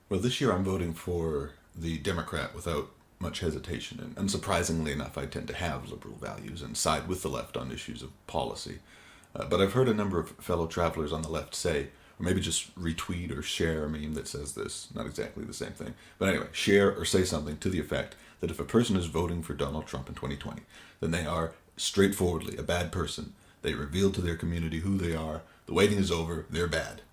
Well, this year I'm voting for the Democrat without much hesitation. And unsurprisingly enough, I tend to have liberal values and side with the left on issues of policy. But I've heard a number of fellow travelers on the left say, or maybe just retweet or share a meme that says this, not exactly the same thing. But anyway, share or say something to the effect that if a person is voting for Donald Trump in 2020, then they are straightforwardly a bad person. They reveal to their community who they are. The waiting is over. They're bad.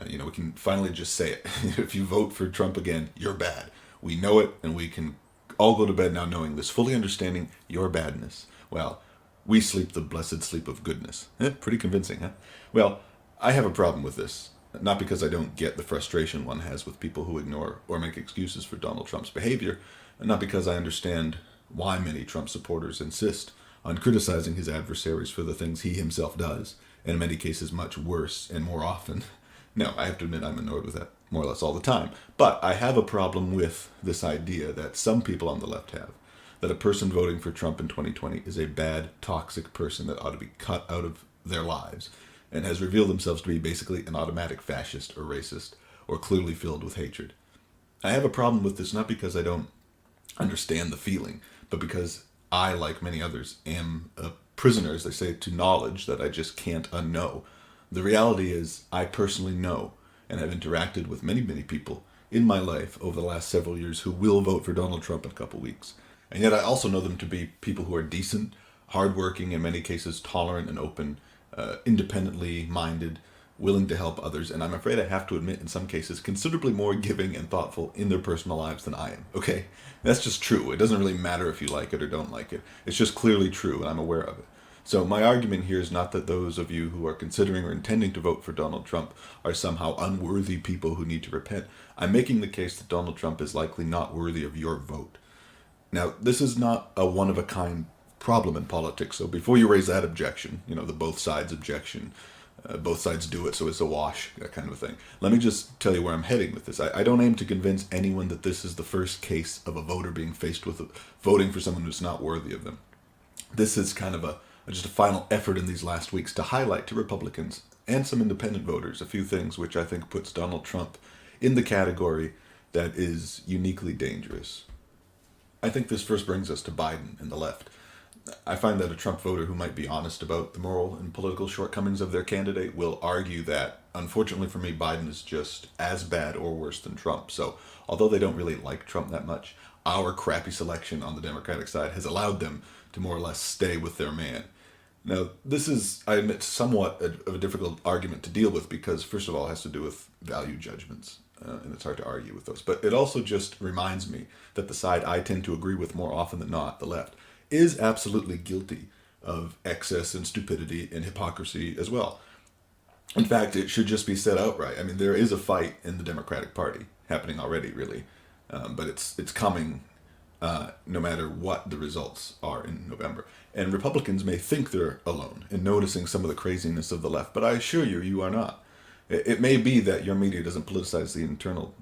We can finally just say it. If you vote for Trump again, you're bad. We know it, and we can all go to bed now knowing this, fully understanding your badness. Well, we sleep the blessed sleep of goodness. Pretty convincing, huh? Well, I have a problem with this. Not because I don't get the frustration one has with people who ignore or make excuses for Donald Trump's behavior, and not because I understand why many Trump supporters insist on criticizing his adversaries for the things he himself does, and in many cases much worse and more often. No, I have to admit I'm annoyed with that more or less all the time. But I have a problem with this idea that some people on the left have, that a person voting for Trump in 2020 is a bad, toxic person that ought to be cut out of their lives and has revealed themselves to be basically an automatic fascist or racist or clearly filled with hatred. I have a problem with this not because I don't understand the feeling, but because I, like many others, am a prisoner, as they say, to knowledge that I just can't unknow. The reality is, I personally know and have interacted with many, many people in my life over the last several years who will vote for Donald Trump in a couple weeks. And yet I also know them to be people who are decent, hardworking, in many cases tolerant and open, independently minded, willing to help others, and I'm afraid I have to admit in some cases considerably more giving and thoughtful in their personal lives than I am. Okay? That's just true. It doesn't really matter if you like it or don't like it. It's just clearly true, and I'm aware of it. So my argument here is not that those of you who are considering or intending to vote for Donald Trump are somehow unworthy people who need to repent. I'm making the case that Donald Trump is likely not worthy of your vote. Now, this is not a one-of-a-kind problem in politics, so before you raise that objection, the both sides objection, both sides do it, so it's a wash, that kind of a thing. Let me just tell you where I'm heading with this. I don't aim to convince anyone that this is the first case of a voter being faced with voting for someone who's not worthy of them. This is kind of just a final effort in these last weeks to highlight to Republicans and some independent voters a few things which I think puts Donald Trump in the category that is uniquely dangerous. I think this first brings us to Biden and the left. I find that a Trump voter who might be honest about the moral and political shortcomings of their candidate will argue that, unfortunately for me, Biden is just as bad or worse than Trump. So, although they don't really like Trump that much, our crappy selection on the Democratic side has allowed them to more or less stay with their man. Now, this is, I admit, somewhat of a difficult argument to deal with because, first of all, it has to do with value judgments, and it's hard to argue with those. But it also just reminds me that the side I tend to agree with more often than not, the left, is absolutely guilty of excess and stupidity and hypocrisy as well. In fact, it should just be said outright. I mean, there is a fight in the Democratic Party happening already, really, but it's coming no matter what the results are in November. And Republicans may think they're alone in noticing some of the craziness of the left, but I assure you, you are not. It may be that your media doesn't politicize the internal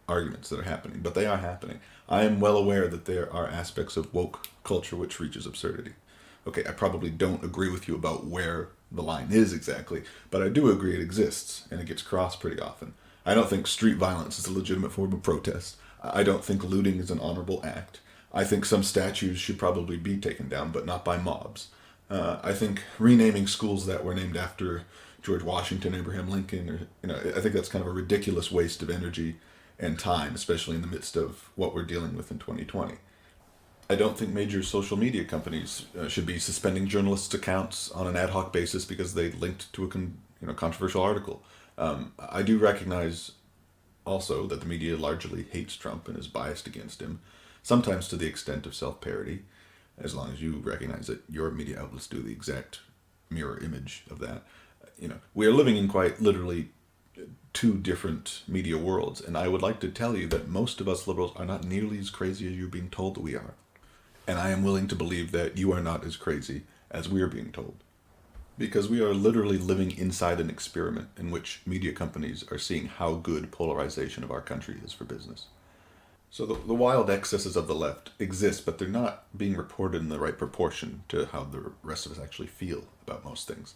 arguments that are happening, but they are happening. I am well aware that there are aspects of woke culture which reaches absurdity. Okay, I probably don't agree with you about where the line is exactly, but I do agree it exists, and it gets crossed pretty often. I don't think street violence is a legitimate form of protest. I don't think looting is an honorable act. I think some statues should probably be taken down, but not by mobs. I think renaming schools that were named after George Washington, Abraham Lincoln, I think that's kind of a ridiculous waste of energy and time, especially in the midst of what we're dealing with in 2020. I don't think major social media companies should be suspending journalists' accounts on an ad hoc basis because they linked to a controversial article. I do recognize also that the media largely hates Trump and is biased against him, sometimes to the extent of self-parody, as long as you recognize that your media outlets do the exact mirror image of that. We are living in quite literally two different media worlds, and I would like to tell you that most of us liberals are not nearly as crazy as you're being told that we are. And I am willing to believe that you are not as crazy as we are being told. Because we are literally living inside an experiment in which media companies are seeing how good polarization of our country is for business. So the wild excesses of the left exist, but they're not being reported in the right proportion to how the rest of us actually feel about most things.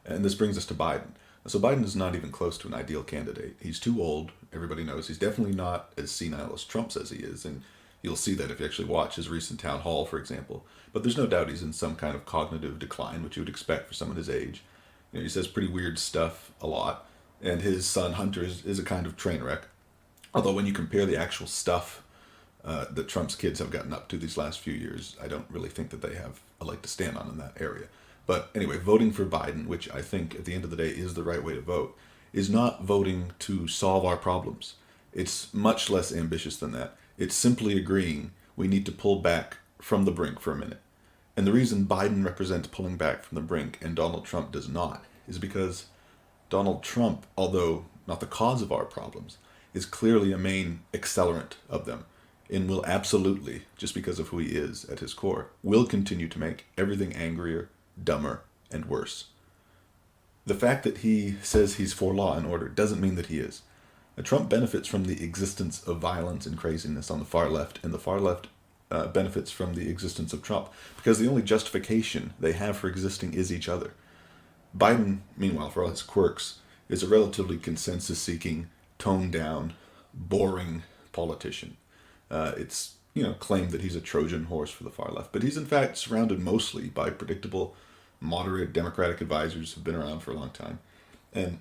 And this brings us to Biden. So Biden is not even close to an ideal candidate. He's too old. Everybody knows he's definitely not as senile as Trump says he is, and you'll see that if you actually watch his recent town hall, for example. But there's no doubt he's in some kind of cognitive decline, which you would expect for someone his age. You know, he says pretty weird stuff a lot, and his son Hunter is a kind of train wreck. Although when you compare the actual stuff that Trump's kids have gotten up to these last few years, I don't really think that they have a leg to stand on in that area. But anyway, voting for Biden, which I think at the end of the day is the right way to vote, is not voting to solve our problems. It's much less ambitious than that. It's simply agreeing we need to pull back from the brink for a minute. And the reason Biden represents pulling back from the brink and Donald Trump does not is because Donald Trump, although not the cause of our problems, is clearly a main accelerant of them and will absolutely, just because of who he is at his core, will continue to make everything angrier, dumber, and worse. The fact that he says he's for law and order doesn't mean that he is. Trump benefits from the existence of violence and craziness on the far left, and the far left benefits from the existence of Trump, because the only justification they have for existing is each other. Biden, meanwhile, for all his quirks, is a relatively consensus-seeking, toned-down, boring politician. It's claimed that he's a Trojan horse for the far left, but he's in fact surrounded mostly by predictable, moderate Democratic advisors who've been around for a long time. And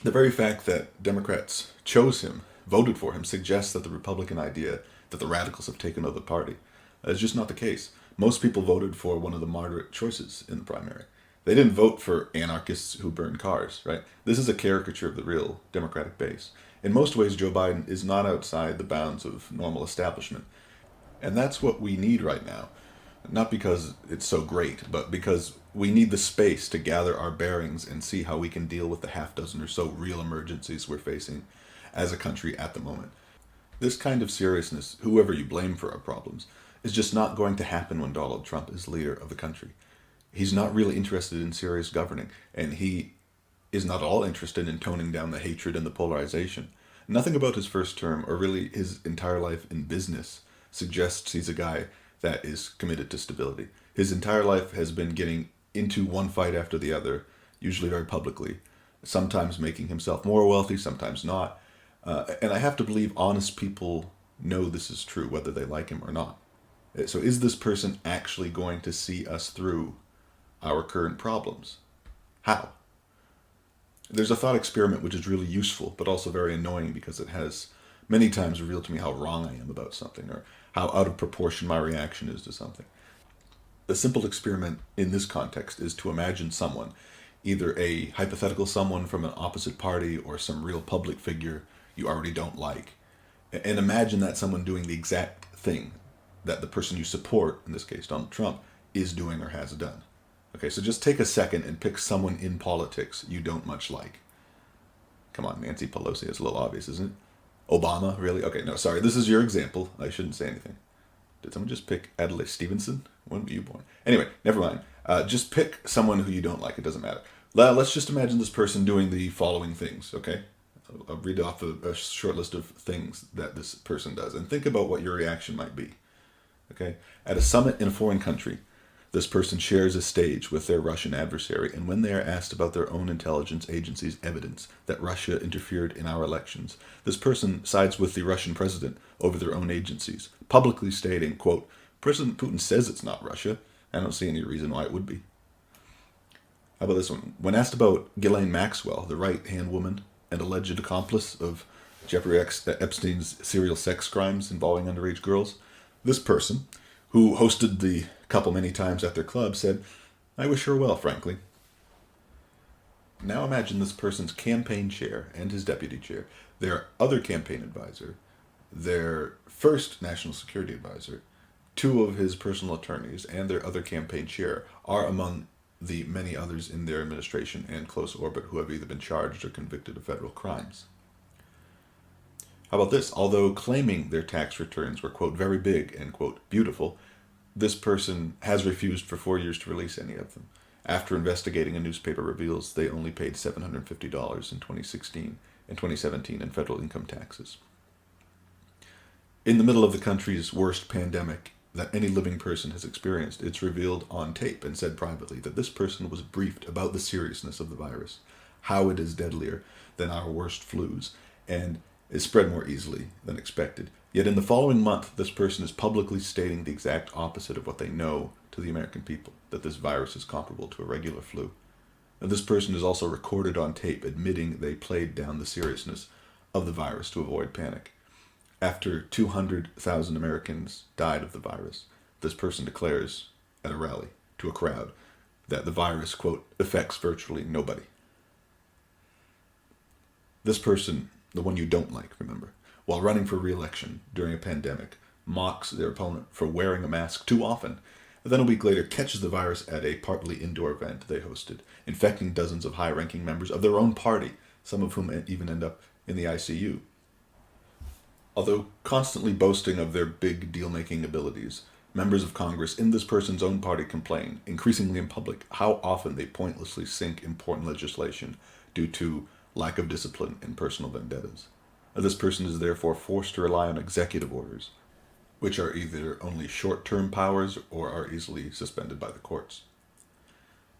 the very fact that Democrats chose him, voted for him, suggests that the Republican idea that the radicals have taken over the party is just not the case. Most people voted for one of the moderate choices in the primary. They didn't vote for anarchists who burn cars, right? This is a caricature of the real Democratic base. In most ways, Joe Biden is not outside the bounds of normal establishment. And that's what we need right now. Not because it's so great, but because we need the space to gather our bearings and see how we can deal with the half dozen or so real emergencies we're facing as a country at the moment. This kind of seriousness, whoever you blame for our problems, is just not going to happen when Donald Trump is leader of the country. He's not really interested in serious governing, and he is not at all interested in toning down the hatred and the polarization. Nothing about his first term, or really his entire life in business, suggests he's a guy that is committed to stability. His entire life has been getting into one fight after the other, usually very publicly, sometimes making himself more wealthy, sometimes not. And I have to believe honest people know this is true, whether they like him or not. So is this person actually going to see us through our current problems? How? There's a thought experiment which is really useful, but also very annoying because it has many times revealed to me how wrong I am about something, or how out of proportion my reaction is to something. The simple experiment in this context is to imagine someone, either a hypothetical someone from an opposite party or some real public figure you already don't like, and imagine that someone doing the exact thing that the person you support, in this case Donald Trump, is doing or has done. Okay, so just take a second and pick someone in politics you don't much like. Come on, Nancy Pelosi, it's a little obvious, isn't it? Obama, really? Okay, no, sorry, this is your example. I shouldn't say anything. Did someone just pick Adlai Stevenson? When were you born? Anyway, never mind. Just pick someone who you don't like. It doesn't matter. Let's just imagine this person doing the following things, okay? I'll read off a short list of things that this person does, and think about what your reaction might be. Okay? At a summit in a foreign country, this person shares a stage with their Russian adversary, and when they are asked about their own intelligence agency's evidence that Russia interfered in our elections, this person sides with the Russian president over their own agencies, publicly stating, quote, "President Putin says it's not Russia. I don't see any reason why it would be." How about this one? When asked about Ghislaine Maxwell, the right-hand woman and alleged accomplice of Jeffrey Epstein's serial sex crimes involving underage girls, this person, who hosted the couple many times at their club, said, "I wish her well, frankly." Now imagine this person's campaign chair and his deputy chair, their other campaign advisor, their first national security advisor, two of his personal attorneys, and their other campaign chair are among the many others in their administration and close orbit who have either been charged or convicted of federal crimes. How about this? Although claiming their tax returns were, quote, very big and, quote, beautiful, this person has refused for 4 years to release any of them. After investigating, a newspaper reveals they only paid $750 in 2016 and 2017 in federal income taxes. In the middle of the country's worst pandemic that any living person has experienced, it's revealed on tape and said privately that this person was briefed about the seriousness of the virus. how it is deadlier than our worst flus, and is spread more easily than expected. Yet in the following month, this person is publicly stating the exact opposite of what they know to the American people, that this virus is comparable to a regular flu. And this person is also recorded on tape admitting they played down the seriousness of the virus to avoid panic. After 200,000 Americans died of the virus, this person declares at a rally to a crowd that the virus, quote, affects virtually nobody. This person, the one you don't like, remember, while running for re-election during a pandemic, mocks their opponent for wearing a mask too often, and then a week later catches the virus at a partly indoor event they hosted, infecting dozens of high-ranking members of their own party, some of whom even end up in the ICU. Although constantly boasting of their big deal-making abilities, members of Congress in this person's own party complain, increasingly in public, how often they pointlessly sink important legislation due to lack of discipline and personal vendettas. This person is therefore forced to rely on executive orders, which are either only short-term powers or are easily suspended by the courts.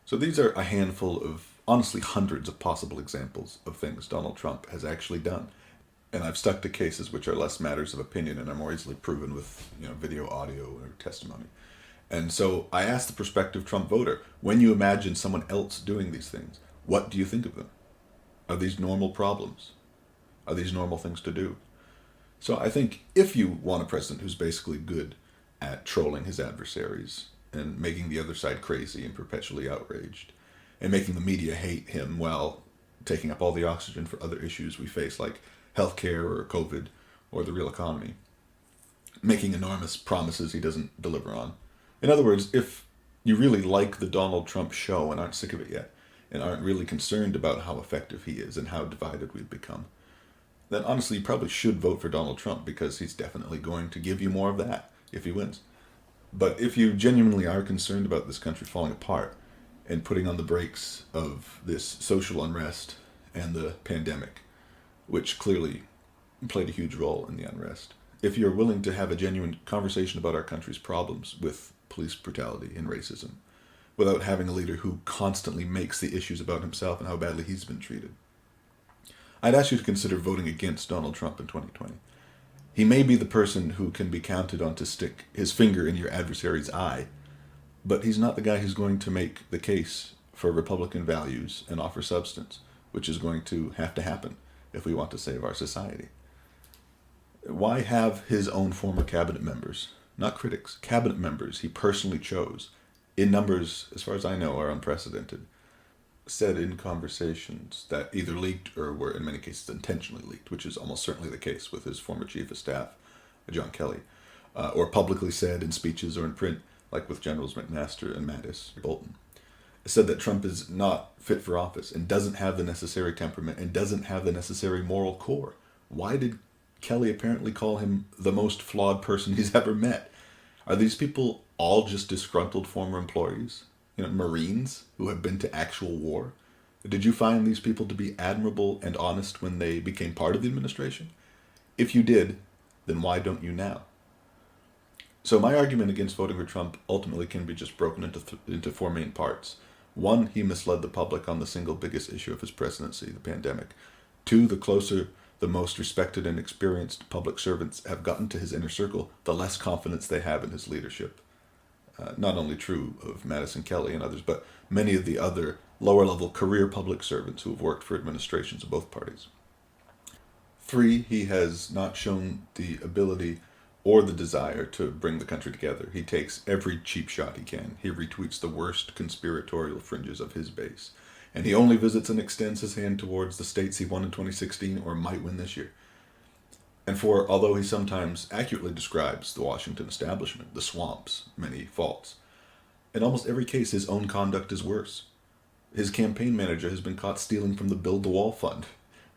So these are a handful of, honestly, hundreds of possible examples of things Donald Trump has actually done. And I've stuck to cases which are less matters of opinion and are more easily proven with, video, audio, or testimony. And so I asked the prospective Trump voter, when you imagine someone else doing these things, what do you think of them? Are these normal problems? Are these normal things to do? So I think if you want a president who's basically good at trolling his adversaries and making the other side crazy and perpetually outraged, and making the media hate him while taking up all the oxygen for other issues we face like healthcare or COVID or the real economy, making enormous promises he doesn't deliver on. In other words, if you really like the Donald Trump show and aren't sick of it yet, and aren't really concerned about how effective he is and how divided we've become, then honestly you probably should vote for Donald Trump, because he's definitely going to give you more of that if he wins. But if you genuinely are concerned about this country falling apart and putting on the brakes of this social unrest and the pandemic, which clearly played a huge role in the unrest, if you're willing to have a genuine conversation about our country's problems with police brutality and racism, without having a leader who constantly makes the issues about himself and how badly he's been treated, I'd ask you to consider voting against Donald Trump in 2020. He may be the person who can be counted on to stick his finger in your adversary's eye, but he's not the guy who's going to make the case for Republican values and offer substance, which is going to have to happen if we want to save our society. Why have his own former cabinet members, not critics, cabinet members he personally chose, in numbers, as far as I know, are unprecedented, said in conversations that either leaked or were in many cases intentionally leaked, which is almost certainly the case with his former chief of staff, John Kelly, or publicly said in speeches or in print, like with Generals McMaster and Mattis, Bolton, said that Trump is not fit for office and doesn't have the necessary temperament and doesn't have the necessary moral core. Why did Kelly apparently call him the most flawed person he's ever met? Are these people all just disgruntled former employees? Marines who have been to actual war? Did you find these people to be admirable and honest when they became part of the administration? If you did, then why don't you now? So my argument against voting for Trump ultimately can be just broken into four main parts. One, he misled the public on the single biggest issue of his presidency, the pandemic. Two, the closer the most respected and experienced public servants have gotten to his inner circle, the less confidence they have in his leadership. Not only true of Madison Kelly and others, but many of the other lower-level career public servants who have worked for administrations of both parties. Three, he has not shown the ability or the desire to bring the country together. He takes every cheap shot he can. He retweets the worst conspiratorial fringes of his base. And he only visits and extends his hand towards the states he won in 2016 or might win this year. And although he sometimes accurately describes the Washington establishment, the swamp's many faults, in almost every case his own conduct is worse. His campaign manager has been caught stealing from the Build the Wall fund.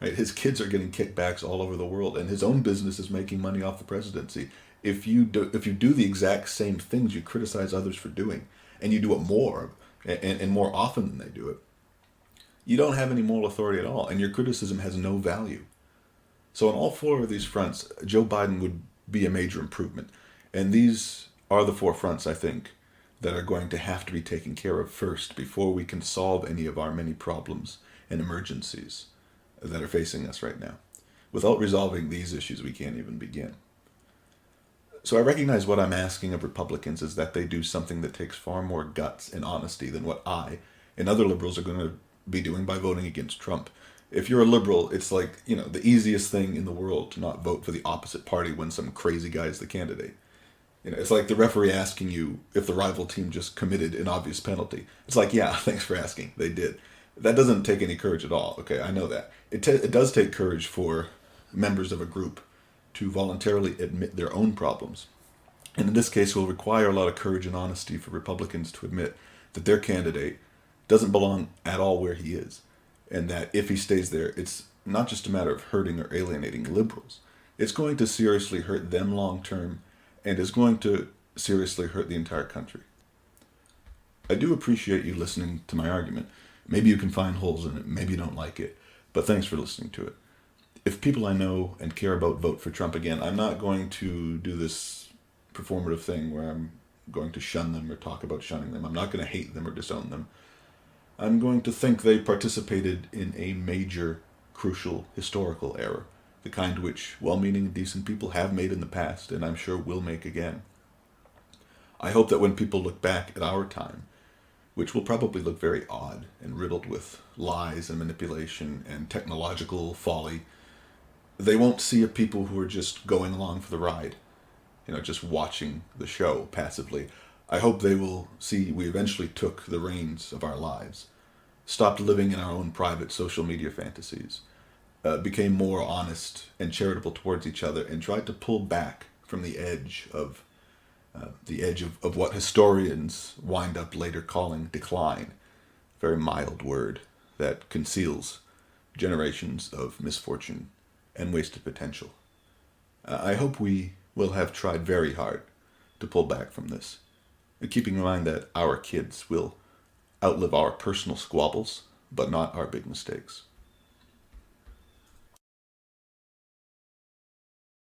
Right? His kids are getting kickbacks all over the world, and his own business is making money off the presidency. If you do the exact same things you criticize others for doing, and you do it more and more often than they do it, you don't have any moral authority at all, and your criticism has no value. So on all four of these fronts, Joe Biden would be a major improvement. And these are the four fronts, I think, that are going to have to be taken care of first before we can solve any of our many problems and emergencies that are facing us right now. Without resolving these issues, we can't even begin. So I recognize what I'm asking of Republicans is that they do something that takes far more guts and honesty than what I and other liberals are going to be doing by voting against Trump. If you're a liberal, it's like, the easiest thing in the world to not vote for the opposite party when some crazy guy is the candidate. It's like the referee asking you if the rival team just committed an obvious penalty. It's like, yeah, thanks for asking. They did. That doesn't take any courage at all. Okay, I know that. It does take courage for members of a group to voluntarily admit their own problems. And in this case, it will require a lot of courage and honesty for Republicans to admit that their candidate doesn't belong at all where he is. And that if he stays there, it's not just a matter of hurting or alienating liberals. It's going to seriously hurt them long term and is going to seriously hurt the entire country. I do appreciate you listening to my argument. Maybe you can find holes in it, maybe you don't like it, but thanks for listening to it. If people I know and care about vote for Trump again, I'm not going to do this performative thing where I'm going to shun them or talk about shunning them. I'm not going to hate them or disown them. I'm going to think they participated in a major, crucial, historical error, the kind which well-meaning and decent people have made in the past, and I'm sure will make again. I hope that when people look back at our time, which will probably look very odd and riddled with lies and manipulation and technological folly, they won't see a people who are just going along for the ride, just watching the show passively. I hope they will see we eventually took the reins of our lives, stopped living in our own private social media fantasies, became more honest and charitable towards each other, and tried to pull back from the edge of what historians wind up later calling decline, a very mild word that conceals generations of misfortune and wasted potential. I hope we will have tried very hard to pull back from this, keeping in mind that our kids will outlive our personal squabbles, but not our big mistakes.